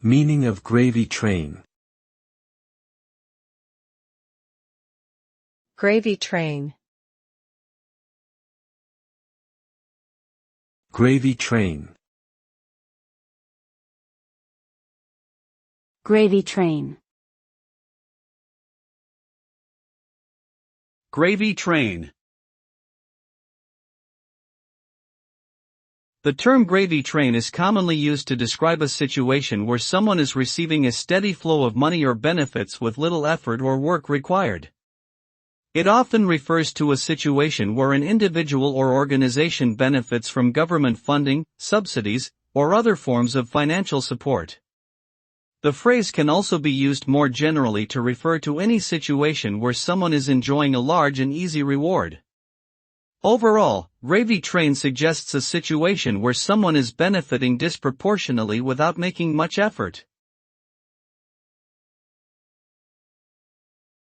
Meaning of gravy train. Gravy train. Gravy train. Gravy train. Gravy train. The term gravy train is commonly used to describe a situation where someone is receiving a steady flow of money or benefits with little effort or work required. It often refers to a situation where an individual or organization benefits from government funding, subsidies, or other forms of financial support. The phrase can also be used more generally to refer to any situation where someone is enjoying a large and easy reward. Overall, gravy train suggests a situation where someone is benefiting disproportionately without making much effort.